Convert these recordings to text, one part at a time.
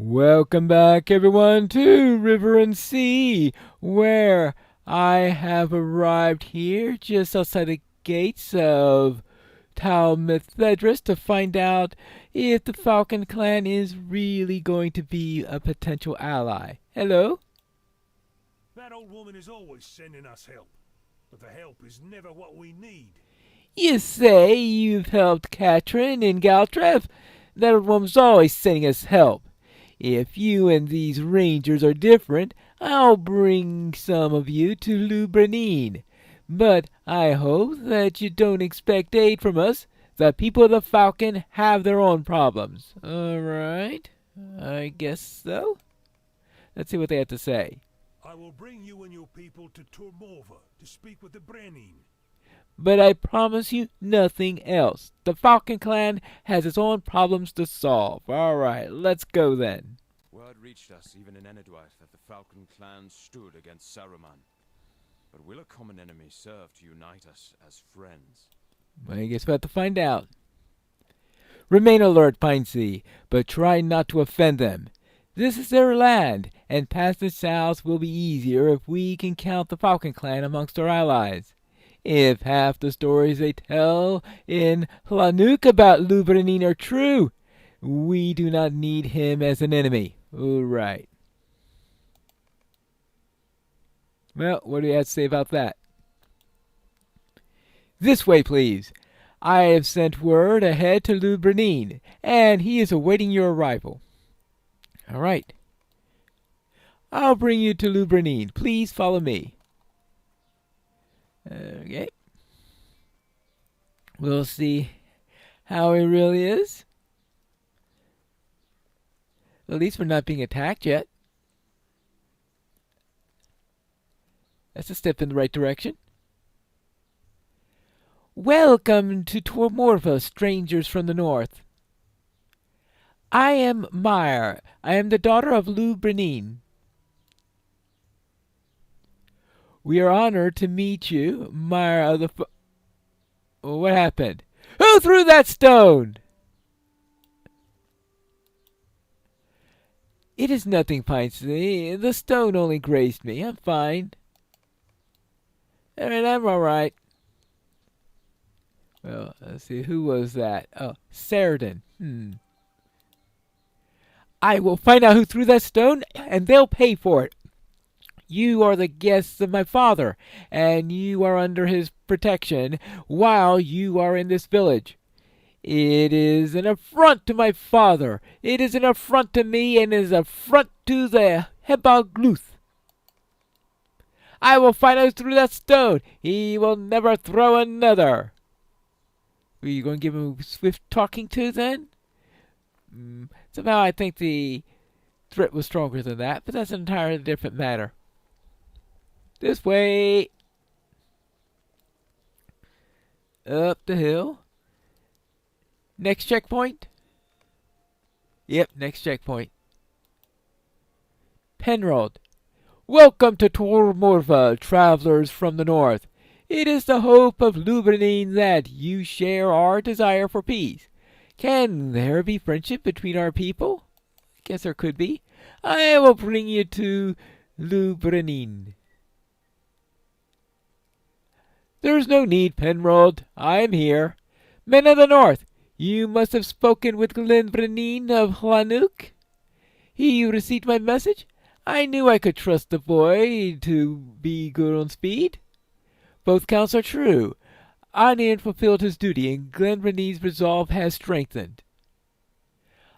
Welcome back, everyone, to River and Sea, where I have arrived here just outside the gates of Talmethedris to find out if the Falcon clan is really going to be a potential ally. Hello? That old woman is always sending us help, but the help is never what we need. You say you've helped Katrin and Galtref? That old woman's always sending us help. If you and these rangers are different, I'll bring some of you to Lubranine. But I hope that you don't expect aid from us. The people of the Falcon have their own problems. All right, I guess so. Let's see what they have to say. I will bring you and your people to Tormova to speak with the Brenin. But I promise you nothing else. The Falcon clan has its own problems to solve. All right, let's go then. Word reached us even in Enedwaith that the Falcon clan stood against Saruman. But will a common enemy serve to unite us as friends? I guess we'll have to find out. Remain alert, Pinesea, but try not to offend them. This is their land, and passing south will be easier if we can count the Falcon clan amongst our allies. If half the stories they tell in Hlanuk about Lubranine are true, we do not need him as an enemy. All right. Well, what do you have to say about that? This way, please. I have sent word ahead to Lubranine, and he is awaiting your arrival. All right. I'll bring you to Lubranine. Please follow me. Okay. We'll see how he really is. At least we're not being attacked yet. That's a step in the right direction. Welcome to Tormorva, strangers from the north. I am Myre. I am the daughter of Lubranine. We are honored to meet you, Myre of the... What happened? Who threw that stone? It is nothing, Pinesea. The stone only grazed me. I'm fine. And I'm all right. Well, let's see. Who was that? Oh, Saradin. I will find out who threw that stone, and they'll pay for it. You are the guests of my father, and you are under his protection while you are in this village. It is an affront to my father. It is an affront to me, and it is an affront to the Hebagluth. I will find out who threw that stone. He will never throw another. Are you going to give him a swift talking to, then? Somehow I think the threat was stronger than that, but that's an entirely different matter. This way. Up the hill. Next checkpoint? Yep, next checkpoint. Penrod. Welcome to Tormorva, travelers from the north. It is the hope of Lubranine that you share our desire for peace. Can there be friendship between our people? I guess there could be. I will bring you to Lubranine. There is no need, Penrod. I am here. Men of the north, you must have spoken with Glenbranine of Hlanuk. He received my message. I knew I could trust the boy to be good on speed. Both counts are true. Anian fulfilled his duty, and Glenbranine's resolve has strengthened.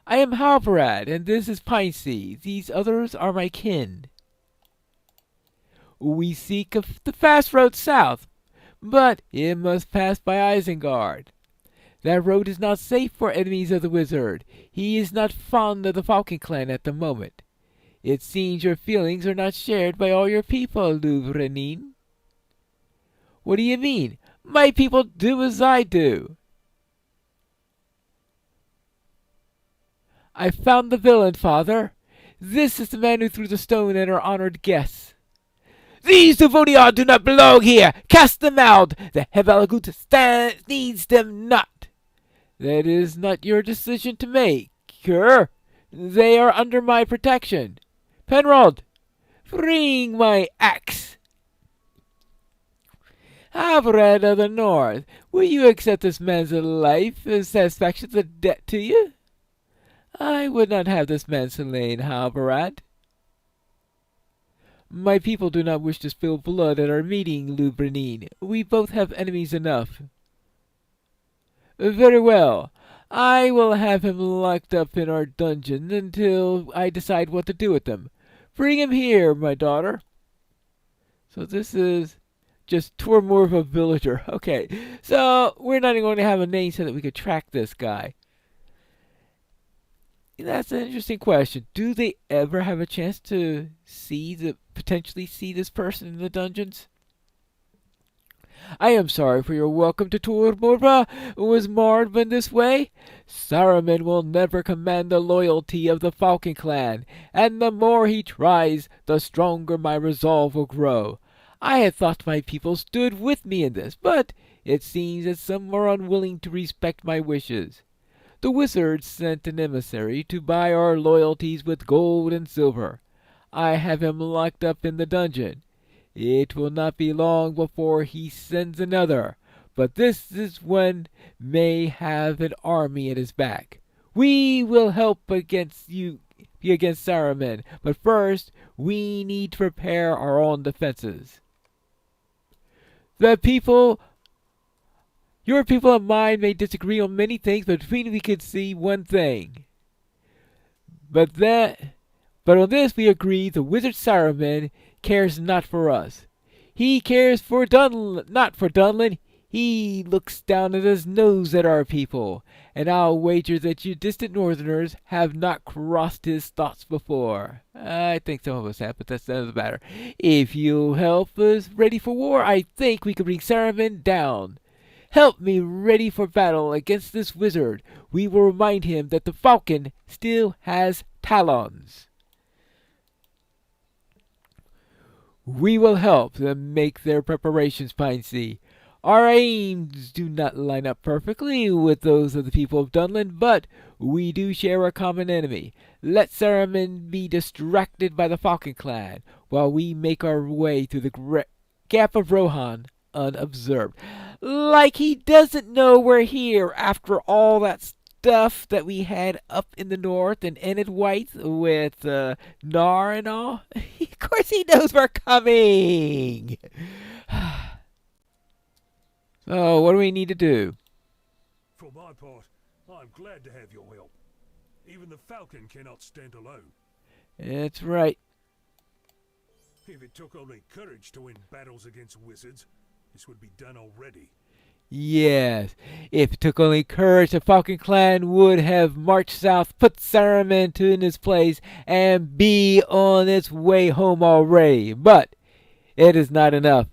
I am Halvarad, and this is Pinesea. These others are my kin. We seek the fast road south, but it must pass by Isengard. That road is not safe for enemies of the wizard. He is not fond of the Falcon clan at the moment. It seems your feelings are not shared by all your people, Lubranine. What do you mean? My people do as I do. I found the villain, father. This is the man who threw the stone at our honored guests. These Devoniar do not belong here. Cast them out. The Hebalagut needs them not. That is not your decision to make. They are under my protection. Penrod, bring my axe. Halfred of the North, will you accept this man's life as satisfaction as a debt to you? I would not have this man slain, Halvarad. My people do not wish to spill blood at our meeting, Lubranine. We both have enemies enough. Very well. I will have him locked up in our dungeon until I decide what to do with him. Bring him here, my daughter. So this is just Tormorva villager. Okay, so we're not even going to have a name so that we could track this guy. That's an interesting question. Do they ever have a chance to potentially see this person in the dungeons? I am sorry for your welcome to Tormorva was marred in this way. Saruman will never command the loyalty of the Falcon clan, and the more he tries, the stronger my resolve will grow. I had thought my people stood with me in this, but it seems that some are unwilling to respect my wishes. The wizard sent an emissary to buy our loyalties with gold and silver. I have him locked up in the dungeon. It will not be long before he sends another, but this is one may have an army at his back. We will help against Saruman, but first we need to prepare our own defenses. Your people and mine may disagree on many things, but between we can see one thing. But on this we agree: the wizard Saruman cares not for us. He cares not for Dunlin. He looks down at his nose at our people, and I'll wager that you distant northerners have not crossed his thoughts before. I think some of us have, but that's another matter. If you'll help us ready for war, I think we can bring Saruman down. Help me ready for battle against this wizard. We will remind him that the Falcon still has talons. We will help them make their preparations, Pinesea. Our aims do not line up perfectly with those of the people of Dunlin, but we do share a common enemy. Let Saruman be distracted by the Falcon clan, while we make our way through the Gap of Rohan unobserved. Like he doesn't know we're here after all that stuff that we had up in the north and Enid White with Nar and all. Of course he knows we're coming. So, what do we need to do? For my part, I'm glad to have your help. Even the Falcon cannot stand alone. That's right. If it took only courage to win battles against wizards, this would be done already. Yes, if it took only courage, the Falcon clan would have marched south, put Saruman in his place, and be on its way home already. But it is not enough.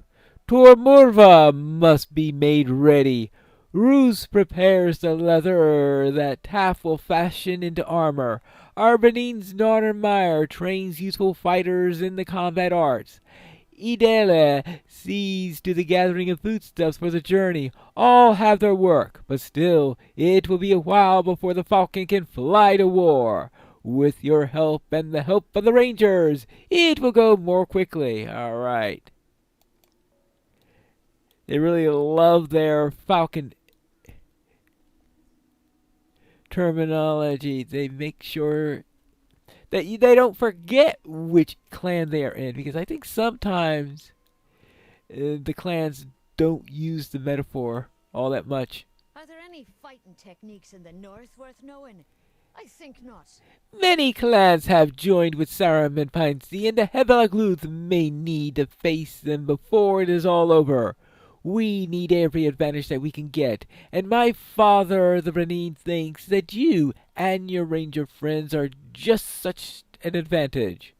Tormorva must be made ready. Roos prepares the leather that Taff will fashion into armor. Arbanine's daughter Meyer trains useful fighters in the combat arts. Idele sees to the gathering of foodstuffs for the journey. All have their work, but still it will be a while before the Falcon can fly to war. With your help and the help of the Rangers, it will go more quickly. All right. They really love their Falcon terminology. They make sure that they don't forget which clan they are in, because I think sometimes the clans don't use the metaphor all that much. Are there any fighting techniques in the north worth knowing? I think not. Many clans have joined with Saruman Pinesea, and the Hebelagluth may need to face them before it is all over. We need every advantage that we can get, and my father, the Renine, thinks that you and your ranger friends are just such an advantage.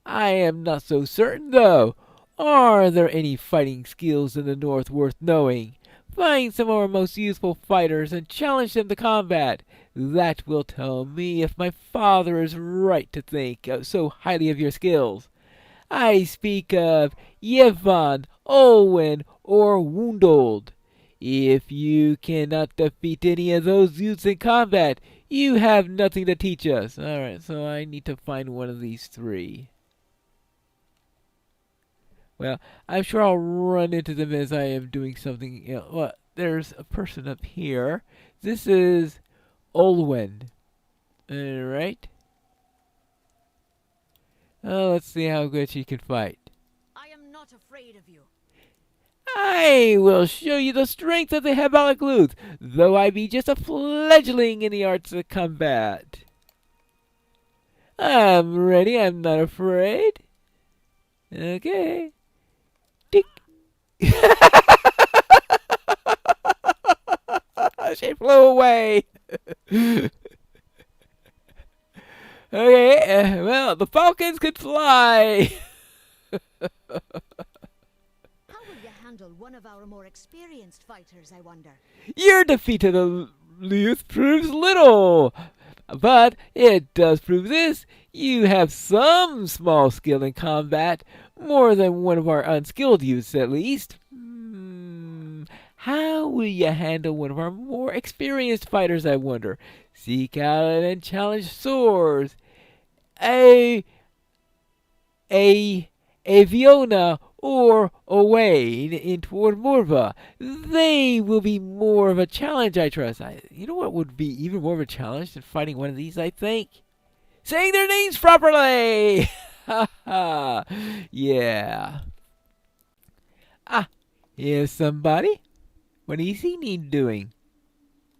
I am not so certain, though. Are there any fighting skills in the north worth knowing? Find some of our most useful fighters and challenge them to combat. That will tell me if my father is right to think so highly of your skills. I speak of Yevon, Olwen, or Woundold. If you cannot defeat any of those youths in combat, You have nothing to teach us. Alright, so I need to find one of these three. Well, I'm sure I'll run into them as I am doing something. Well, there's a person up here. This is Olwen. Alright. Oh, let's see how good she can fight. I am not afraid of you. I will show you the strength of the Hebalic, though I be just a fledgling in the arts of combat. I'm ready, I'm not afraid. Okay. Tick. She flew away. Okay, well, the Falcons could fly. How will you handle one of our more experienced fighters, I wonder? Your defeat of the youth proves little, but it does prove this. You have some small skill in combat, more than one of our unskilled youths at least. How will you handle one of our more experienced fighters, I wonder? Seek out and challenge swords. A Aviona or Owain in toward Morva. They will be more of a challenge, I trust. You know what would be even more of a challenge than fighting one of these, I think? Saying their names properly! Ha ha! Yeah. Ah, here's somebody. What is he need doing?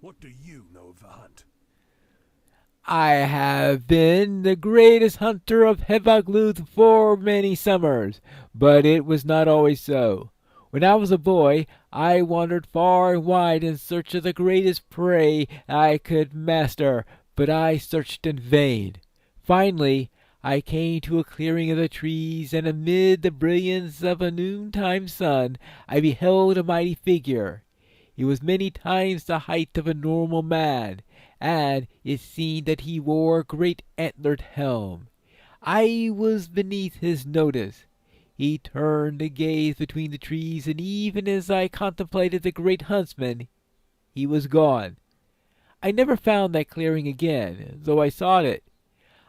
What do you know of the hunt? I have been the greatest hunter of Hebagluth for many summers, but it was not always so. When I was a boy, I wandered far and wide in search of the greatest prey I could master, but I searched in vain. Finally, I came to a clearing of the trees, and amid the brilliance of a noontime sun, I beheld a mighty figure. He was many times the height of a normal man, and it seemed that he wore a great antlered helm. I was beneath his notice. He turned to gaze between the trees, and even as I contemplated the great huntsman, he was gone. I never found that clearing again, though I sought it.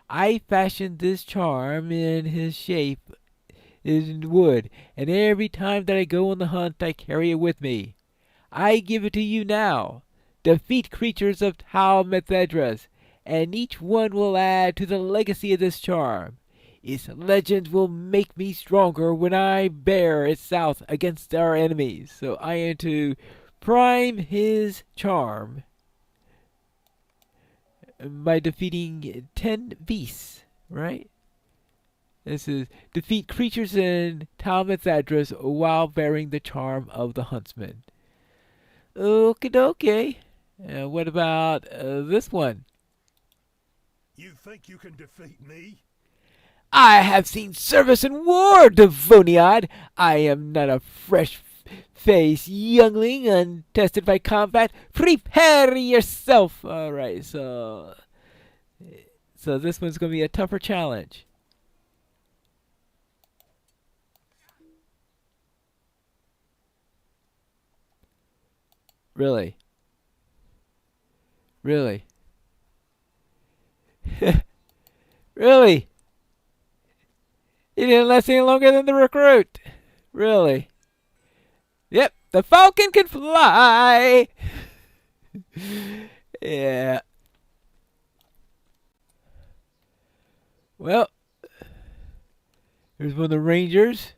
I fashioned this charm in his shape in wood, and every time that I go on the hunt I carry it with me. I give it to you now. Defeat creatures of Tal Methedras, and each one will add to the legacy of this charm. Its legend will make me stronger when I bear it south against our enemies. So I am to prime his charm by defeating 10 beasts, right? This is defeat creatures in Tal Methedras while bearing the charm of the huntsman. Okie dokie. What about this one? You think you can defeat me? I have seen service in war, Devoniad. I am not a fresh-faced youngling untested by combat. Prepare yourself. All right, so this one's going to be a tougher challenge. Really? Really? Really? He didn't last any longer than the recruit. Really? Yep, the Falcon can fly. Yeah. Well, here's one of the Rangers.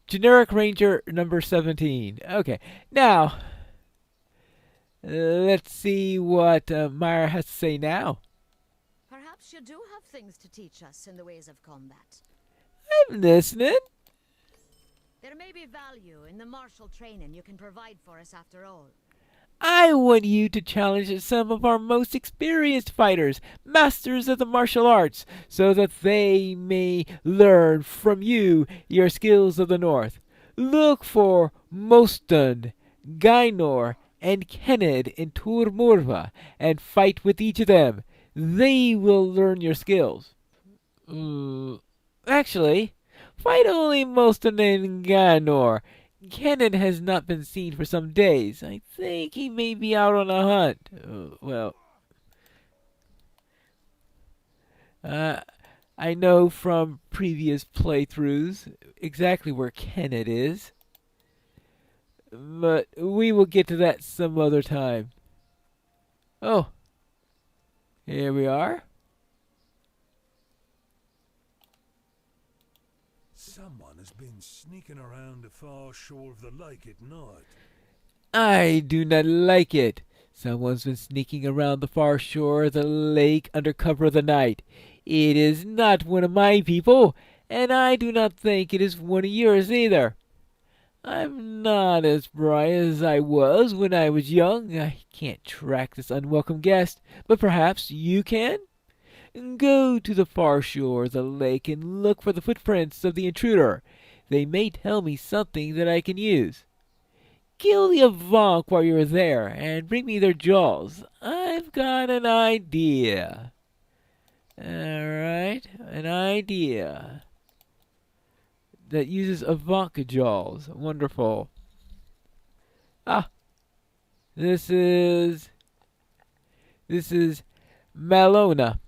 Generic Ranger number 17. Okay, now let's see what Meyer has to say now. Perhaps you do have things to teach us in the ways of combat. I'm listening. There may be value in the martial training you can provide for us after all. I want you to challenge some of our most experienced fighters, masters of the martial arts, so that they may learn from you your skills of the north. Look for Moston, Gainor, and Kenned in Tur Morva, and fight with each of them. They will learn your skills. Actually, fight only Moston and Gainor. Cannon has not been seen for some days. I think he may be out on a hunt. Uh, I know from previous playthroughs exactly where Kenneth is, but we will get to that some other time. Oh, here we are. Someone has been sneaking around the far shore of the lake at night. I do not like it. Someone's been sneaking around the far shore of the lake under cover of the night. It is not one of my people, and I do not think it is one of yours either. I'm not as bright as I was when I was young. I can't track this unwelcome guest, but perhaps you can? Go to the far shore of the lake and look for the footprints of the intruder. They may tell me something that I can use. Kill the Avant while you're there, and bring me their jaws. I've got an idea. Alright, an idea that uses Avant jaws. Wonderful. Ah, this is Malona.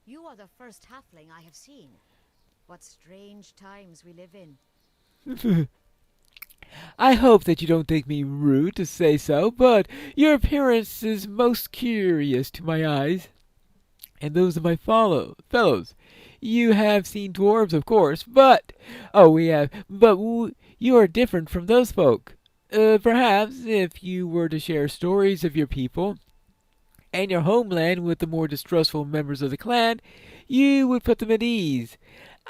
You are the first halfling I have seen. What strange times we live in. I hope that you don't think me rude to say so, but your appearance is most curious to my eyes, and those of my fellows. You have seen dwarves, of course, but you are different from those folk. Perhaps if you were to share stories of your people and your homeland with the more distrustful members of the clan, you would put them at ease.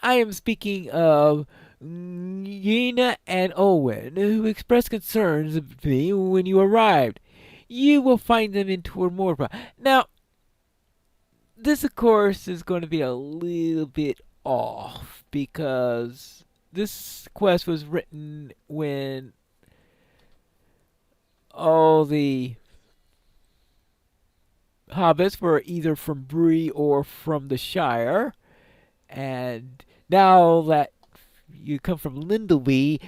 I am speaking of Yena and Owen, who expressed concerns of me when you arrived. You will find them in Tor Morpa. Now, this, of course, is going to be a little bit off, because this quest was written when all the hobbits were either from Bree or from the Shire, and now that you come from Lindleby,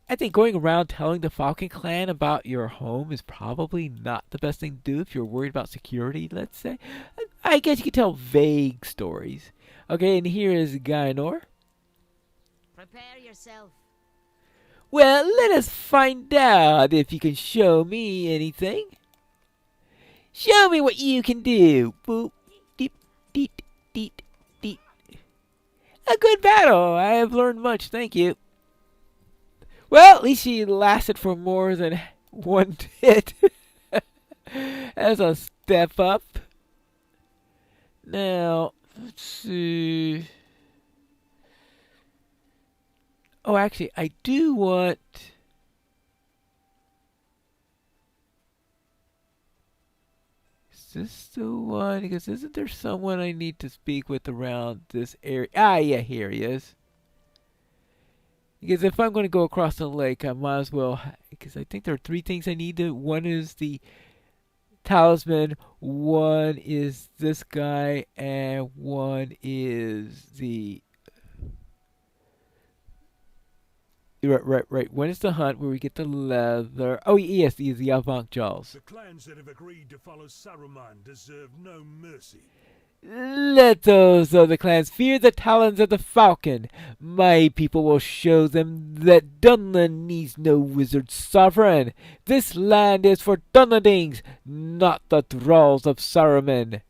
I think going around telling the Falcon clan about your home is probably not the best thing to do if you're worried about security, let's say. I guess you could tell vague stories. Okay, and here is Gainor. Prepare yourself. Well, let us find out if you can show me anything. Show me what you can do. Boop, deep, deet, deet, deet. A good battle. I have learned much, thank you. Well, at least she lasted for more than one hit. That's a step up. Now, let's see. Oh, actually, I do want... Is this the one? Because isn't there someone I need to speak with around this area? Ah, yeah, here he is. Because if I'm going to go across the lake, I might as well... Because I think there are three things I need to... One is the talisman, one is this guy, and one is the... Right. One is the hunt where we get the leather. Oh, yes, the Avant Jaws. The clans that have agreed to follow Saruman deserve no mercy. Let those other clans fear the talons of the Falcon. My people will show them that Dunland needs no wizard sovereign. This land is for Dunlandings, not the thralls of Saruman.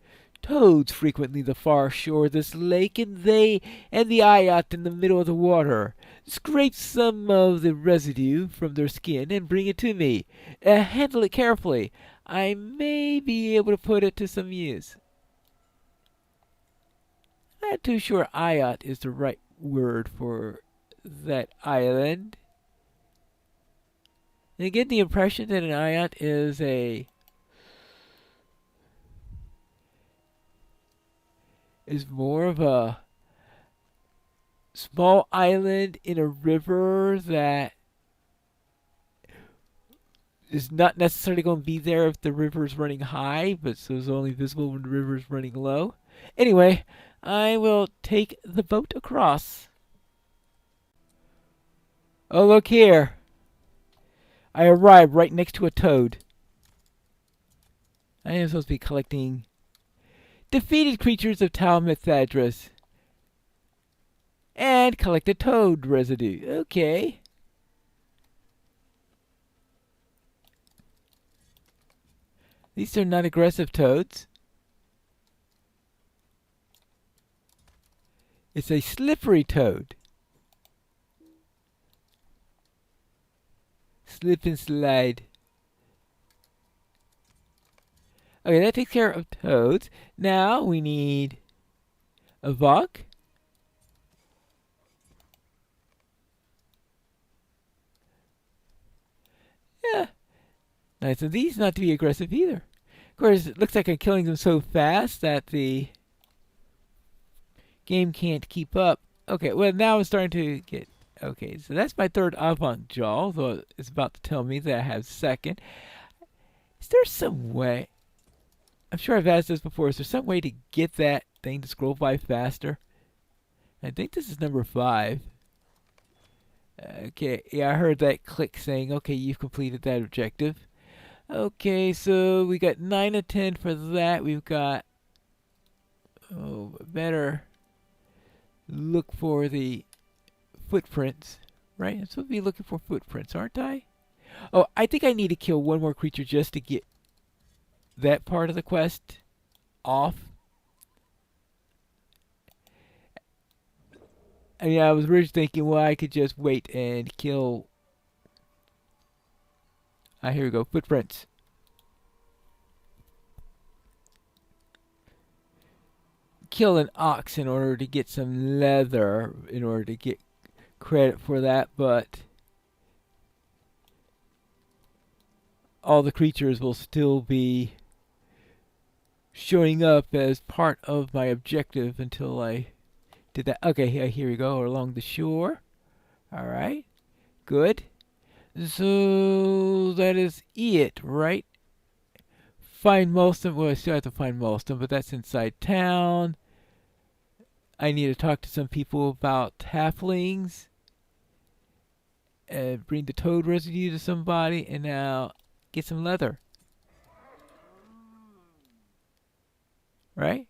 Toads frequent the far shore of this lake, and they and the Ayat in the middle of the water. Scrape some of the residue from their skin and bring it to me. Handle it carefully. I may be able to put it to some use. I'm not too sure Ayat is the right word for that island. And I get the impression that an Ayat is more of a small island in a river that is not necessarily going to be there if the river is running high, but so it's only visible when the river is running low. Anyway, I will take the boat across. Oh, look here. I arrived right next to a toad. I am supposed to be collecting defeated creatures of Tal Mythadris. And collect a toad residue. Okay. These are not aggressive toads. It's a slippery toad. Slip and slide. Okay, that takes care of toads. Now we need a Vok. Yeah. Nice of these not to be aggressive either. Of course, it looks like I'm killing them so fast that the game can't keep up. Okay, well, now I'm starting to get... Okay, so that's my third avant jaw, though it's about to tell me that I have second. Is there some way... I'm sure I've asked this before. Is there some way to get that thing to scroll by faster? I think this is number 5. Okay, yeah, I heard that click saying, okay, you've completed that objective. Okay, so we got 9 of 10 for that. We've got... Oh, better look for the footprints, right? I'm supposed to be looking for footprints, aren't I? Oh, I think I need to kill one more creature just to get that part of the quest off. I mean, I was originally thinking, well, I could just wait and kill... Ah, here we go, footprints. Kill an ox in order to get some leather, in order to get credit for that, but all the creatures will still be showing up as part of my objective until I did that. Okay, here we go, along the shore. Alright, good. So that is it, right? Find most of them. Well, I still have to find most of them, but that's inside town. I need to talk to some people about halflings. And bring the toad residue to somebody, and now get some leather. Right?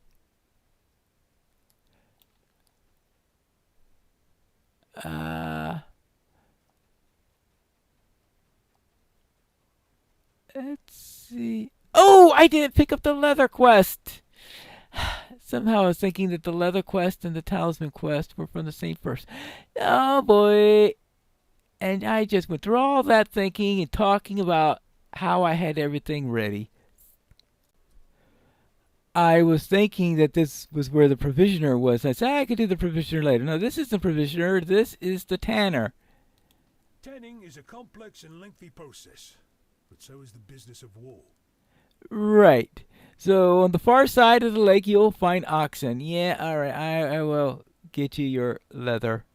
Let's see. Oh, I didn't pick up the leather quest. Somehow I was thinking that the leather quest and the talisman quest were from the same person. Oh boy. And I just went through all that thinking and talking about how I had everything ready. I was thinking that this was where the provisioner was. I said, I could do the provisioner later. No, this is the provisioner. This is the tanner. Tanning is a complex and lengthy process, but so is the business of war. Right. So on the far side of the lake, you'll find oxen. Yeah, all right. I will get you your leather.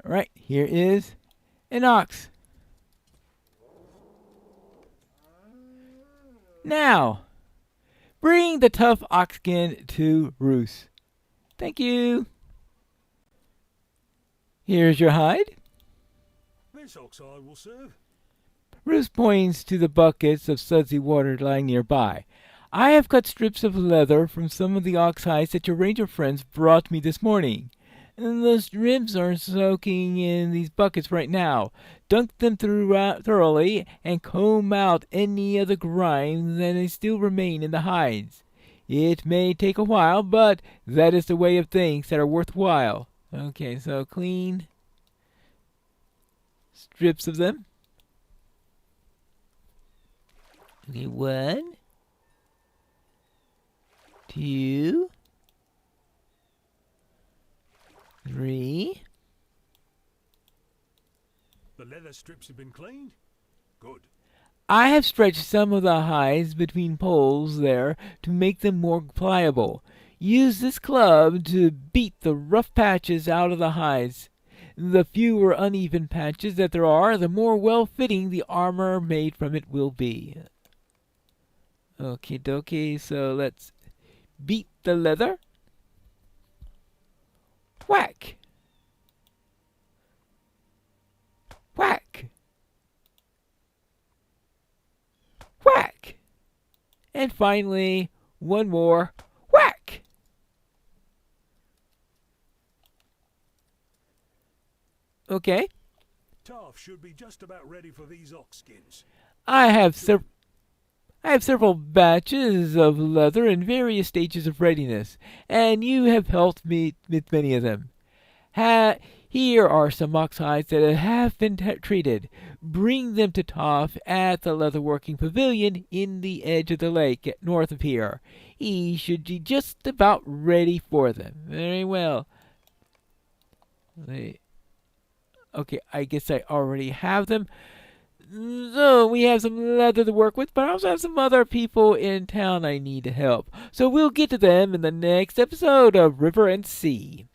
All right. Here is an ox. Now, bring the tough oxskin to Roos. Thank you. Here's your hide. This oxhide will serve. Roos points to the buckets of sudsy water lying nearby. I have cut strips of leather from some of the ox hides that your ranger friends brought me this morning. And the strips are soaking in these buckets right now. Dunk them thoroughly and comb out any of the grime that may still remain in the hides. It may take a while, but that is the way of things that are worthwhile. Okay, so clean strips of them. Okay, 1, 2, 3. The leather strips have been cleaned? Good. I have stretched some of the hides between poles there to make them more pliable. Use this club to beat the rough patches out of the hides. The fewer uneven patches that there are, the more well-fitting the armor made from it will be. Okie dokie, so let's beat the leather. Whack! And finally, one more. Whack! Okay. Taff should be just about ready for these ox skins. I have several batches of leather in various stages of readiness, and you have helped me with many of them. Here are some ox hides that have been treated. Bring them to Toph at the leatherworking pavilion in the edge of the lake north of here. He should be just about ready for them. Very well. Okay, I guess I already have them. So we have some leather to work with, but I also have some other people in town I need to help. So we'll get to them in the next episode of River and Sea.